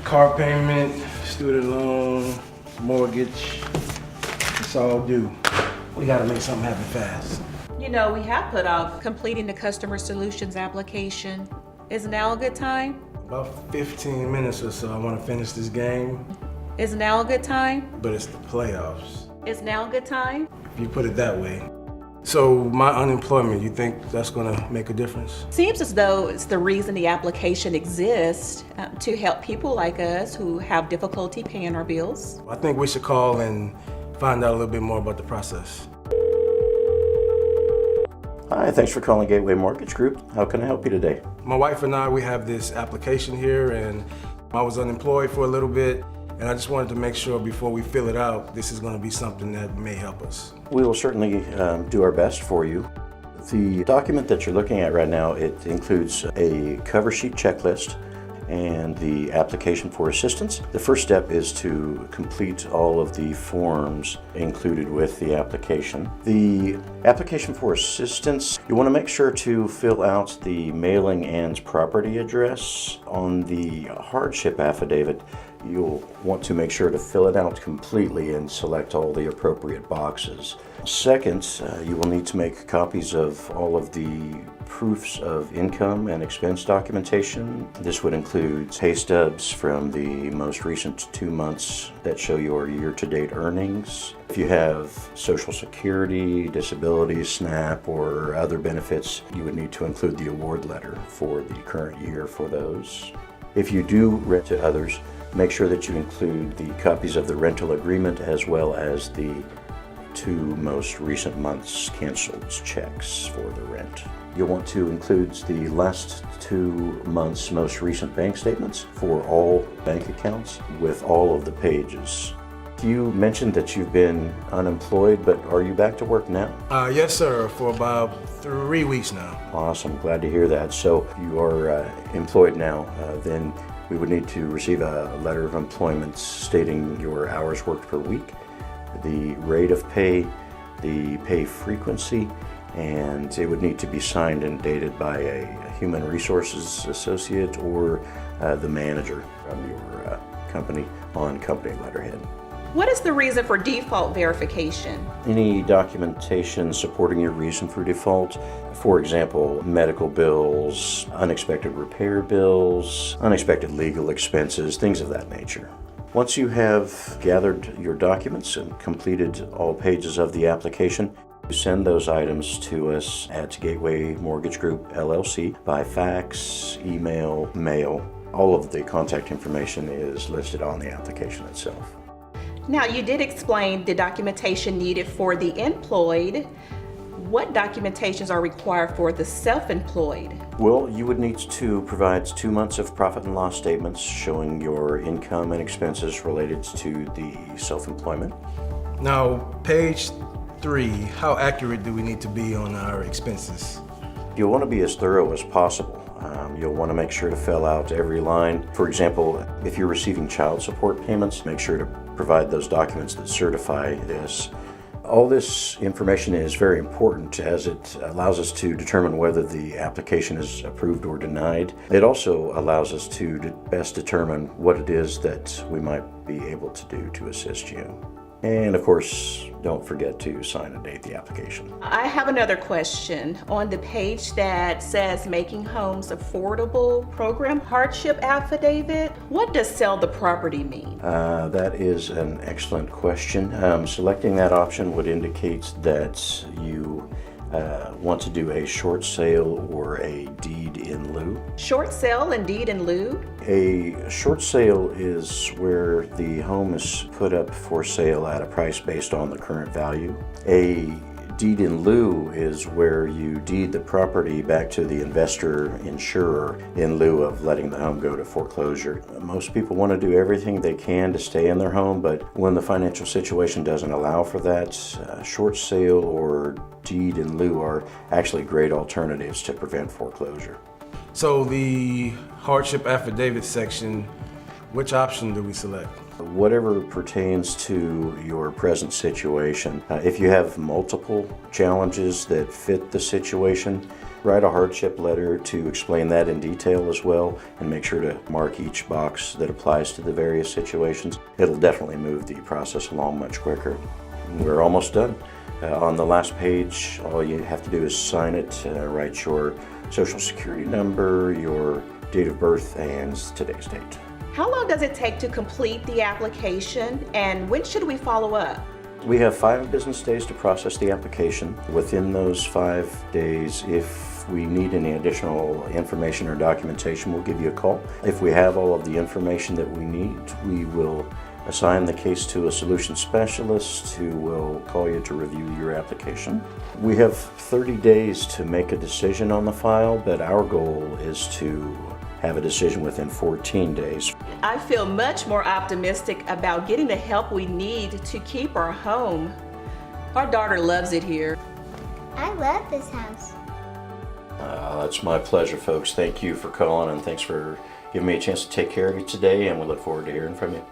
Car payment, student loan, mortgage, it's all due. We gotta make something happen fast. You know, we have put off completing the customer solutions application. Is now a good time? About 15 minutes or so, I wanna finish this game, Is now a good time? but it's the playoffs, Is now a good time? if you put it that way. So my unemployment, you think that's gonna make a difference? Seems as though it's the reason the application exists, to help people like us who have difficulty paying our bills. I think we should call and find out a little bit more about the process. Hi, thanks for calling Gateway Mortgage Group. How can I help you today? My wife and I, we have this application here, and I was unemployed for a little bit, and I just wanted to make sure before we fill it out, this is gonna be something that may help us. We will certainly do our best for you. The document that you're looking at right now, it includes a cover sheet checklist and the application for assistance. The first step is to complete all of the forms included with the application. The application for assistance, you want to make sure to fill out the mailing and property address. On the hardship affidavit, you'll want to make sure to fill it out completely and select all the appropriate boxes. Second, you will need to make copies of all of the proofs of income and expense documentation. This would include pay stubs from the most recent 2 months that show your year-to-date earnings. If you have Social Security, disability, SNAP, or other benefits, you would need to include the award letter for the current year for those. If you do rent to others, make sure that you include the copies of the rental agreement as well as the 2 most recent months' canceled checks for the rent. You'll want to include the last 2 months' most recent bank statements for all bank accounts with all of the pages. You mentioned that you've been unemployed, but are you back to work now? Yes, sir, for about 3 weeks now. Awesome, glad to hear that. So you are employed now, then we would need to receive a letter of employment stating your hours worked per week, the rate of pay, the pay frequency, and it would need to be signed and dated by a human resources associate or the manager from your company on company letterhead. What is the reason for default verification? Any documentation supporting your reason for default, for example, medical bills, unexpected repair bills, unexpected legal expenses, things of that nature. Once you have gathered your documents and completed all pages of the application, send those items to us at Gateway Mortgage Group, LLC, by fax, email, mail. All of the contact information is listed on the application itself. Now, you did explain the documentation needed for the employed. What documentations are required for the self-employed? Well, you would need to provide 2 months of profit and loss statements showing your income and expenses related to the self-employment. Now, page 3, how accurate do we need to be on our expenses? You'll want to be as thorough as possible. You'll want to make sure to fill out every line. For example, if you're receiving child support payments, make sure to provide those documents that certify this. All this information is very important as it allows us to determine whether the application is approved or denied. It also allows us to best determine what it is that we might be able to do to assist you. And of course, don't forget to sign and date the application. I have another question. On the page that says Making Homes Affordable Program Hardship Affidavit, what does sell the property mean? That is an excellent question. Selecting that option would indicate that you want to do a short sale or a deed in lieu. Short sale and deed in lieu? A short sale is where the home is put up for sale at a price based on the current value. A deed in lieu is where you deed the property back to the investor insurer in lieu of letting the home go to foreclosure. Most people want to do everything they can to stay in their home, but when the financial situation doesn't allow for that, short sale or deed in lieu are actually great alternatives to prevent foreclosure. So the hardship affidavit section, which option do we select? Whatever pertains to your present situation. If you have multiple challenges that fit the situation, Write a hardship letter to explain that in detail as well, and make sure to mark each box that applies to the various situations. It'll definitely move the process along much quicker. We're almost done. On the last page, all you have to do is sign it, write your social security number, your date of birth, and today's date. How long does it take to complete the application, and when should we follow up? We have 5 business days to process the application. Within those 5 days, if we need any additional information or documentation, we'll give you a call. If we have all of the information that we need, we will assign the case to a solution specialist who will call you to review your application. We have 30 days to make a decision on the file, but our goal is to have a decision within 14 days. I feel much more optimistic about getting the help we need to keep our home. Our daughter loves it here. I love this house. That's my pleasure, folks. Thank you for calling, and thanks for giving me a chance to take care of you today, and we look forward to hearing from you.